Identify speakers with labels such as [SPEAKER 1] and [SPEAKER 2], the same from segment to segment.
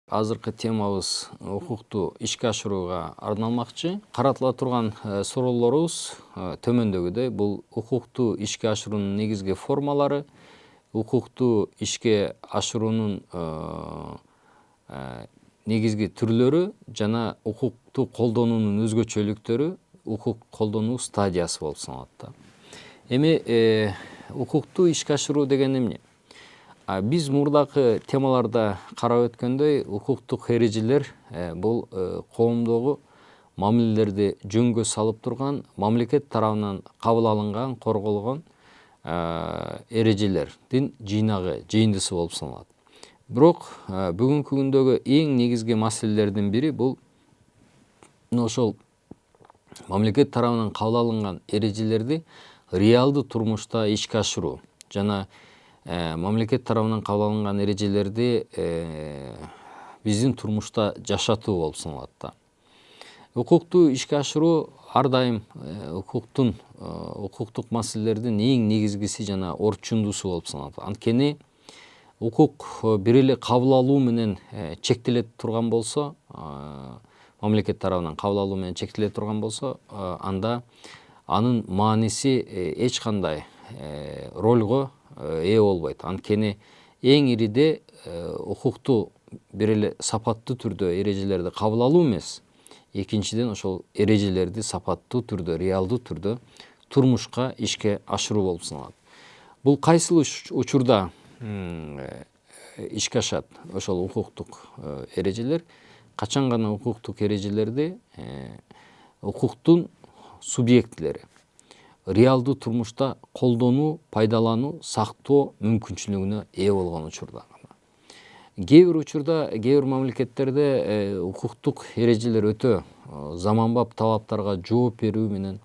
[SPEAKER 1] Азыркы темабыз укукту ишке ашырууга арналмакчы. Каратыла турган суроолорубуз төмөндөгүдөй. Бул укукту ишке ашыруунун негизги формалары, укукту ишке ашыруунун негизги түрлөрү жана укукту колдонуунун өзгөчөлүктөрү, укук колдонуу стадиясы болуп саналат. Эми укукту ишке ашыруу деген эмне? Биз мурдакы темаларда карап өткөндөй, укуктук эрежелер бул коомдогу мамилелерди жөнгө салып турган, мамлекет тарабынан кабыл алынган, корголгон эрежелердин жыйнагы, жыйындысы болуп саналат. Бирок бүгүнкү күндөгү эң негизги маселелердин бири бул ошол мамлекет тарабынан кабыл алынган эрежелерди реалдуу турмушта ишке ашыруу жана мамлекет тарабынан кабыл алынган эрежелерди биздин турмушта жашатуу болуп саналат. Укукту ишке ашыруу ар дайым укуктук маселелердин эң негизгиси жана орчундуусу болуп саналат. Анткени укук бир эле кабыл алуу менен чектеле турган болсо, мамлекет тарабынан кабыл алуу менен чектеле турган болсо, анда анын мааниси эч кандай ролго ээ болбойт. Анткени эң ириде укукту бир эле сапаттуу түрдө эрежелерди кабыл алуу эмес, экинчиден ошол эрежелерди сапаттуу түрдө, реалдуу түрдө турмушка ишке ашыруу болуп саналат. Бул кайсыл учурда ишке ашат ошол укуктук эрежелер? Качан гана укуктук эрежелерди укуктун субъектилери реалдуу турмушта колдонуу, пайдалануу, сактоо мүмкүнчүлүгүнө ээ болгон учурда. Кээ бир учурда, кээ бир мамлекеттерде укуктук эрежелер өтө заманбап талаптарга жооп берүү менен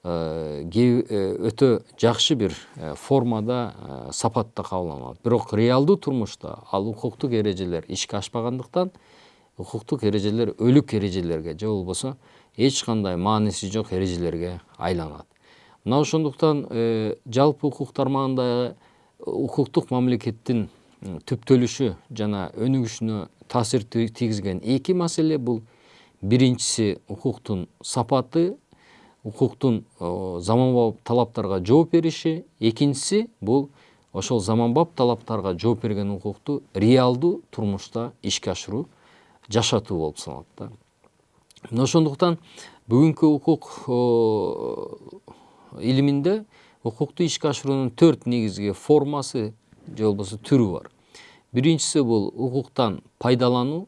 [SPEAKER 1] өтө жакшы бир формада, сапатта кабыл алынат. Бирок реалдуу турмушта ал укуктук эрежелер ишке ашпагандыктан, укуктук эрежелер өлүк эрежелерге же болбосо эч кандай мааниси жок эрежелерге айланат. Мына ошондуктан жалпы укук тармагындагы укуктук мамлекеттин түптөлүшү жана өнүгүшүнө таасир тийгизген эки маселе бул: биринчиси укуктун сапаты, укуктун заманбап талаптарга жооп бериши, экинчиси бул ошол заманбап талаптарга жооп берген укукту реалдуу турмушта ишке ашыруу, жашатуу болуп саналат. Мына ошондуктан бүгүнкү укук илиминде укукту ишке ашыруунун 4 негизги формасы же болбосо түрү бар. Биринчиси бул укуктан пайдалануу,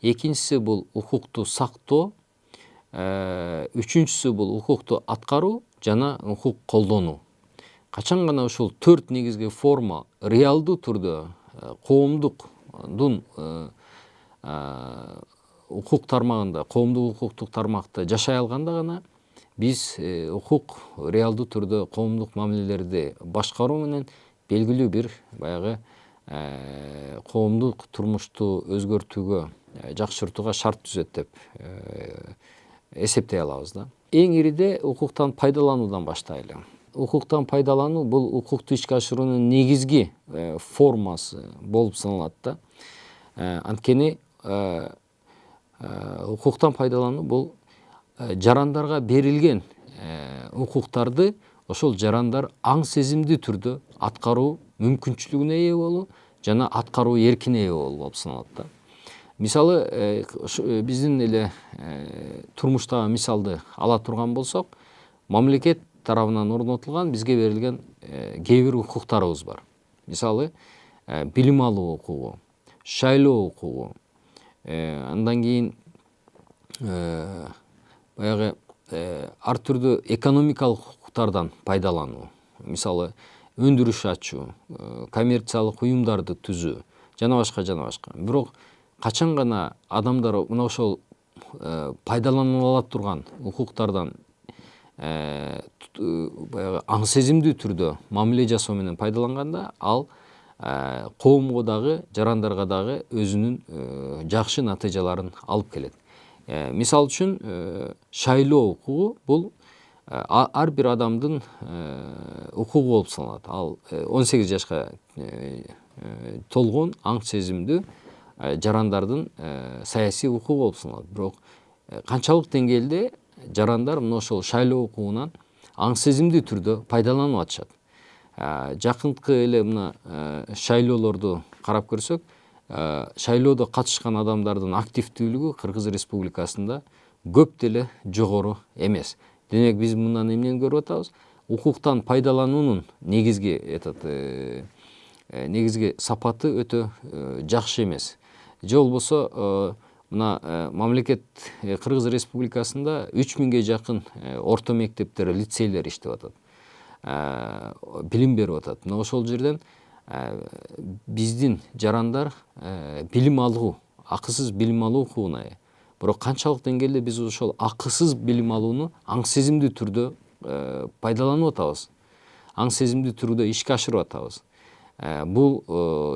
[SPEAKER 1] экинчиси бул укукту сактоо, үчүнчүсү бул укукту аткаруу жана укук колдонуу. Качан гана ушул 4 негизги форма реалдуу түрдө коомдуктун укук тармагында, коомдук укуктук тармакта жашай алганда гана биз укук реалдуу түрдө коомдук мамилелерди башкаруу менен белгилүү бир баягы коомдук турмушту өзгөртүүгө, жакшыртууга шарт түзөт деп эсептей алабыз да. Эң ириде укуктан пайдалануудан баштайлы. Укуктан пайдалануу бул укукту ишке ашыруунун негизги формасы болуп саналат да. Анткени укуктан пайдалануу бул жарандарга берилген укуктарды ошол жарандар аң сезимдүү түрдө аткаруу мүмкүнчүлүгүнө ээ болуу жана аткаруу эркине ээ болуу болуп саналат да. Мисалы, биздин эле турмуштагы мисалды ала турган болсок, мамлекет тарабынан орнотулган, бизге берилген кээ бир укуктарыбыз бар. Мисалы, билим алуу укугу, шайлоо укугу, андан кийин баягы ар түрдүү экономикалык укуктардан пайдалануу. Мисалы, өндүрүш ачуу, коммерциялык уюмдарды түзүү жана башка жана башка. Бирок качан гана адамдар мына ошол пайдалана ала турган укуктардан баягы аң сезимдүү түрдө мамиле жасоо менен пайдаланганда, ал коомго дагы, жарандарга дагы өзүнүн жакшы натыйжаларын алып келет. Мисал үчүн, шайлоо укугу бул ар бир адамдын укугу болуп саналат. Ал 18 жашка толгон, аң сезимдүү жарандардын саясий укугу болуп саналат. Бирок канчалык деңгээлде жарандар мына ошол шайлоо укугунан аң сезимдүү түрдө пайдаланып атышат. Жакынкы эле мына шайлоолорду карап көрсөк, шайлоодо катышкан адамдардын активдүүлүгү Кыргыз Республикасында көп деле жогору эмес. Демек биз мындан эмнени көрүп атабыз? Укуктан пайдалануунун негизги сапаты өтө жакшы эмес. Же болбосо мына мамлекет Кыргыз Республикасында 3000ге жакын орто мектептер, лицейлер иштеп атат. Билим берип атат. Мына ошол жерден биздин жарандар билим алуу, акысыз билим алуу укугуна ээ. Бирок канчалык деңгээлде биз ошол акысыз билим алууну аң сезимдүү түрдө пайдаланып атабыз, аң сезимдүү түрдө ишке ашырып атабыз. Бул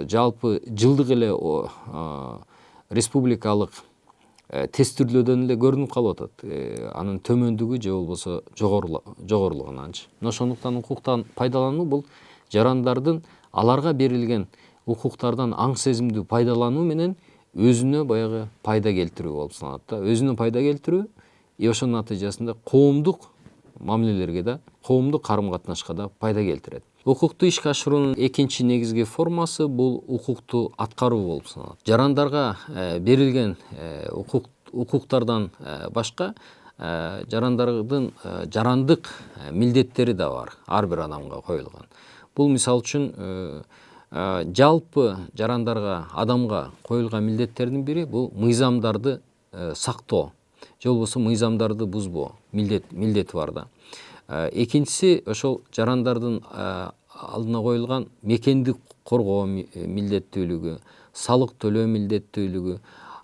[SPEAKER 1] жалпы жылдык эле республикалык тестирлөөдөн эле көрүнүп калып атат. Анын төмөндүгү же болбосо жогорулугунанчы. Мына ошондуктан укуктан пайдалануу бул жарандардын аларга берилген укуктардан аң сезимдүү пайдалануу менен өзүнө баягы пайда келтирүү болуп саналат да. Өзүнө пайда келтирүү ошонун натыйжасында коомдук мамилелерге да, коомдук карым-катнашка да пайда келтирет. Укукту ишке ашыруунун экинчи негизги формасы бул укукту аткаруу болуп саналат. Жарандарга берилген укуктардан башка жарандардын жарандык милдеттери да бар, ар бир адамга коюлган. Бул мисалы үчүн жалпы жарандарга, адамга коюлган милдеттердин бири бул мыйзамдарды сактоо, же болбосо мыйзамдарды бузбоо милдети бар да. Экинчиси ошол жарандардын алдына коюлган мекенди коргоо милдеттүүлүгү, салык төлөө милдеттүүлүгү,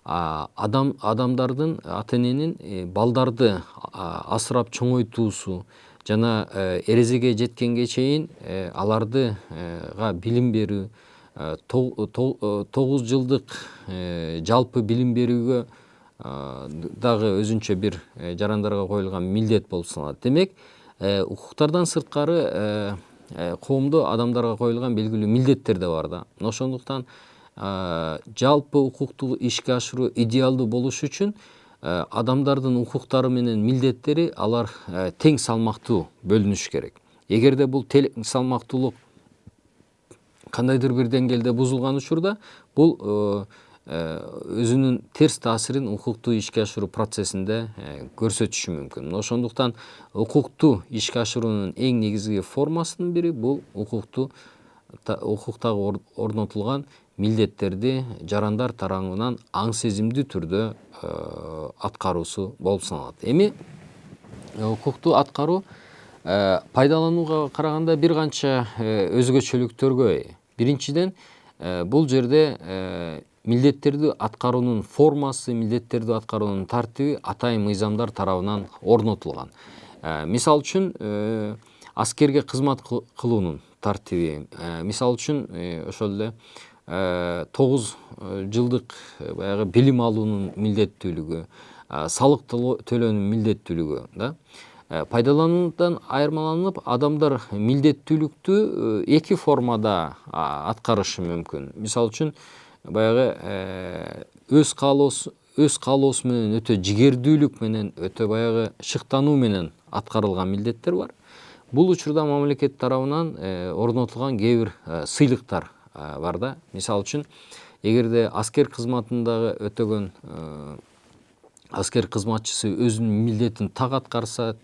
[SPEAKER 1] адамдардын ата эненин балдарды асырап чоңойтуусу жана эрезеге жеткенге чейин алардыга билим берүү, 9 жылдык жалпы билим берүүгө дагы өзүнчө бир жарандарга коюлган милдет болуп саналат. Демек, укуктардан сырткары коомдо адамдарга коюлган белгилүү милдеттер да бар да. Ошондуктан жалпы укукту ишке ашыруу идеалдуу болуш үчүн адамдардын укуктары менен милдеттери алар тең салмактуу бөлүнүш керек. Эгерде бул тең салмактуулук кандайдыр бир деңгээлде бузулган учурда, бул өзүнүн терс таасирин укукту ишке ашыруу процессинде көрсөтүшү мүмкүн. Ошондуктан укукту ишке ашыруунун эң негизги формасынын бири бул укуктагы орнотулган милдеттерди жарандар тарабынан аң сезимдүү түрдө аткаруусу болуп саналат. Эми укукту аткаруу пайдаланууга караганда бир канча өзгөчөлүктөргө ээ. Биринчиден, бул жерде милдеттерди аткаруунун формасы, милдеттерди аткаруунун тартиби атайын мыйзамдар тарабынан орнотулган. Мисалы үчүн, аскерге кызмат кылуунун тартиби, мисалы үчүн ошол эле 9 жылдык баягы билим алуунун милдеттүүлүгү, салык төлөөнүн милдеттүүлүгү да. Пайдалануудан айырмаланып, адамдар милдеттүүлүктү эки формада аткарышы мүмкүн. Мисалы үчүн, баягы өз каалоосу менен өтө жигердүүлүк менен, өтө баягы шыктануу менен аткарылган милдеттер бар. Бул учурда мамлекет тарабынан орнотулган кээ бир сыйлыктар бар да. Мисалы үчүн, эгерде аскер кызматындагы өтөгөн аскер кызматчысы өзүнүн милдетин так аткарса,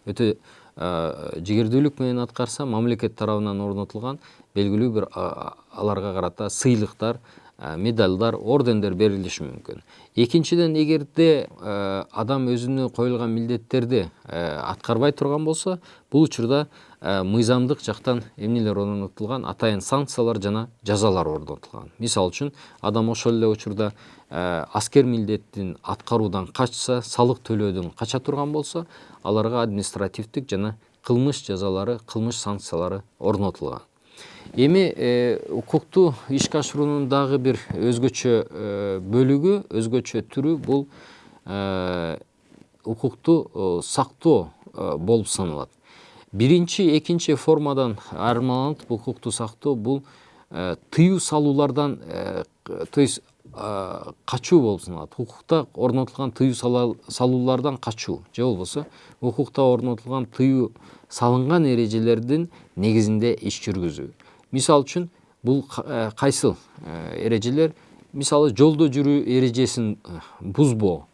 [SPEAKER 1] өтө жигердүүлүк менен аткарса, мамлекет тарабынан орнотулган белгилүү бир аларга карата сыйлыктар, медалдар, ордендер берилиши мүмкүн. Экинчиден, эгерде адам өзүнө коюлган милдеттерди аткарбай турган болсо, бул учурда мыйзамдык жактан эмнелер орнотулган, атайын санкциялар жана жазалар орнотулган. Мисалы үчүн, адам ошол эле учурда аскер милдетин аткаруудан качса, салык төлөөдөн кача турган болсо, аларга административдик жана кылмыш жазалары, кылмыш санкциялары орнотулган. Эми укукту ишке ашыруунун дагы бир өзгөчө бөлүгү, өзгөчө түрү бул укукту сактоо болуп саналат. Биринчи, экинчи формадан айырмаланып, укукту сактоо бул тыюу салуулардан, то есть качуу болуп саналат. Укукта орнотулган тыюу салуулардан качуу же болбосо укукта орнотулган тыюу салынган эрежелердин негизинде иш жүргүзүү. Мисал үчүн бул кайсыл эрежелер? Мисалы жолдо жүрүү эрежесин бузбоо.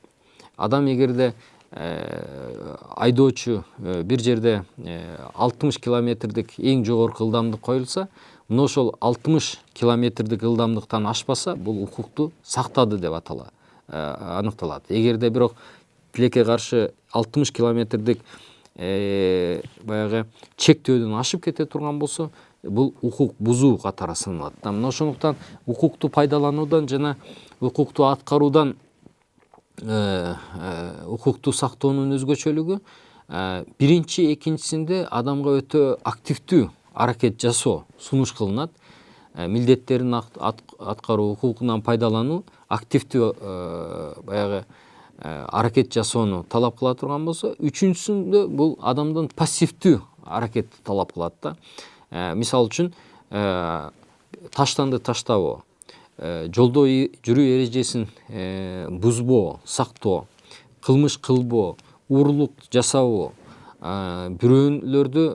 [SPEAKER 1] Адам эгерде айдоочу бир жерде 60 километрдик эң жогорку ылдамдык коюлса, мына ошол 60 километрдик ылдамдыктан ашпаса, бул укукту сактады деп аныкталат. Эгерде бирок тилекке каршы 60 километрдик баягы чектөөдөн ашып кете турган болсо, бул укук бузуу катары саналат. Мына ошондуктан укукту пайдалануудан жана укукту аткаруудан укукту сактоонун өзгөчөлүгү биринчи, экинчисинде адамга өтө активдүү аракет жасоо сунуш кылынат. Милдеттерин аткаруу, укугунан пайдалануу активдүү баягы аракет жасоону талап кыла турган болсо, үчүнчүсүндө бул адамдан пассивдүү аракетти талап кылат да. Мисал үчүн таштанды таштабоо, жолдо жүрүү эрежесин бузбоо, сактоо, кылмыш кылбоо, уурулук жасабоо, бирөөлөрдү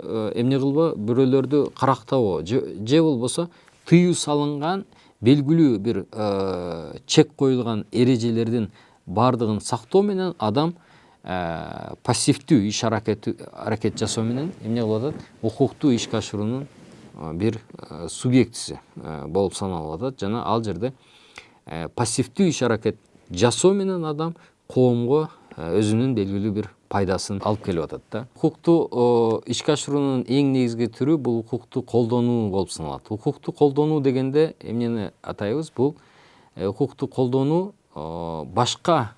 [SPEAKER 1] эмне кылбоо, бирөөлөрдү карактабоо же болбосо тыюу салынган белгилүү бир чек коюлган эрежелердин бардыгын сактоо менен адам пассивдүү иш аракет жасоо менен эмне кылып атат? Укукту ишке ашыруунун бир субъектиси болуп саналып атат. Жана ал жерде пассивдүү иш аракет жасоо менен адам коомго өзүнүн белгилүү бир пайдасын алып келип атат да. Укукту ишке ашыруунун эң негизги түрү бул укукту колдонуу болуп саналат. Укукту колдонуу дегенде эмнени атайбыз? Бул укукту колдонуу башка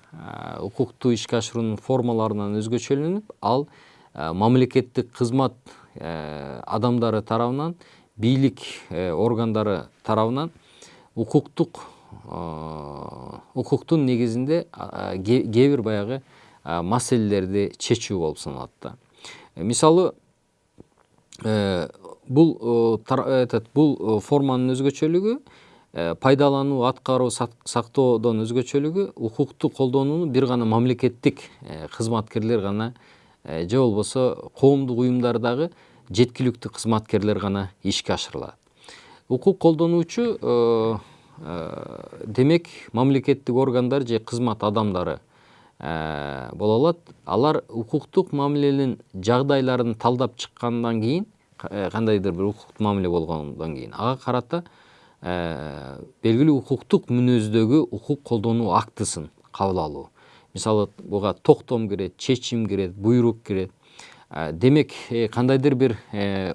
[SPEAKER 1] укукту ишке ашыруунун формаларынан өзгөчөлөнүп, ал мамлекеттик кызмат адамдары тарабынан, бийлик органдары тарабынан укуктун негизинде кээ бир баягы маселелерди чечүү болуп саналат да. Мисалы бул форманын өзгөчөлүгү пайдалануу, аткаруу, сактоодон өзгөчөлүгү укукту колдонууну бир гана мамлекеттик кызматкерлер гана же болбосо коомдук уюмдардагы жеткиликтүү кызматкерлер гана ишке ашырылат. Укук колдонуучу демек мамлекеттик органдар же кызмат адамдары боло алат. Алар укуктук мамиленин жагдайларын талдап чыккандан кийин, кандайдыр бир укуктук мамиле болгондон кийин, ага карата белгилүү укуктук мүнөздөгү укук колдонуу актысын кабыл алуу. Мисалы, буга токтом кирет, чечим кирет, буйрук кирет. Демек, кандайдыр бир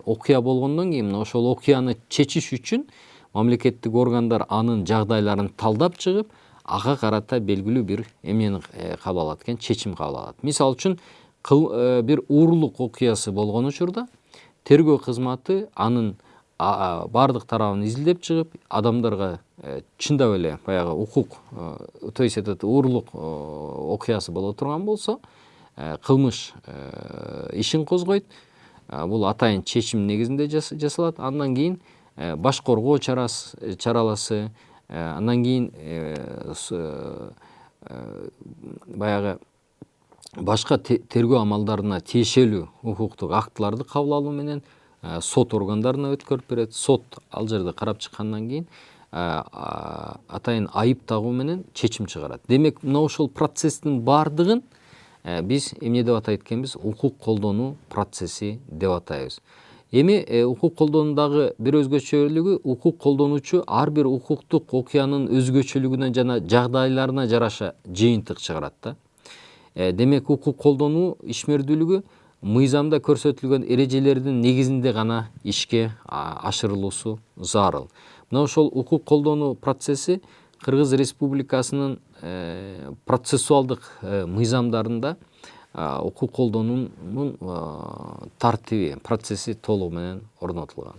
[SPEAKER 1] окуя болгондон кийин, ошол окуяны чечиш үчүн мамлекеттик органдар анын жагдайларын талдап чыгып, ага карата белгилүү бир эмнени кабыл алат экен, чечим кабыл алат. Мисал үчүн, бир уурулук окуясы болгон учурда тергөө кызматы анын бардык тарабын изилдеп чыгып, адамдарга чындап эле баягы то есть уурулук окуясы боло турган болсо, кылмыш ишин козгойт. Бул атайын чечим негизинде жасалат. Андан кийин баш коргоо чараласы, андан кийин баягы башка тергөө амалдарына тиешелүү укуктук актыларды кабыл алуу менен сот органдарына өткөрүп берет. Сот ал жерде карап чыккандан кийин атайын айып тагуу менен чечим чыгарат. Демек, мына ошол процесстин бардыгын биз эмне деп атайт экенбиз? Укук колдонуу процесси деп атайбыз. Эми укук колдонуудагы бир өзгөчөлүгү, укук колдонуучу ар бир укуктук окуянын өзгөчөлүгүнө жана жагдайларына жараша жыйынтык чыгарат да. Демек, укук колдонуу ишмердүүлүгү мыйзамда көрсөтүлгөн эрежелердин негизинде гана ишке ашырылуусу зарыл. Мына ошол укук колдонуу процесси Кыргыз Республикасынын процессуалдык мыйзамдарында укук колдонуунун тартиби, процесси толугу менен орнотулган.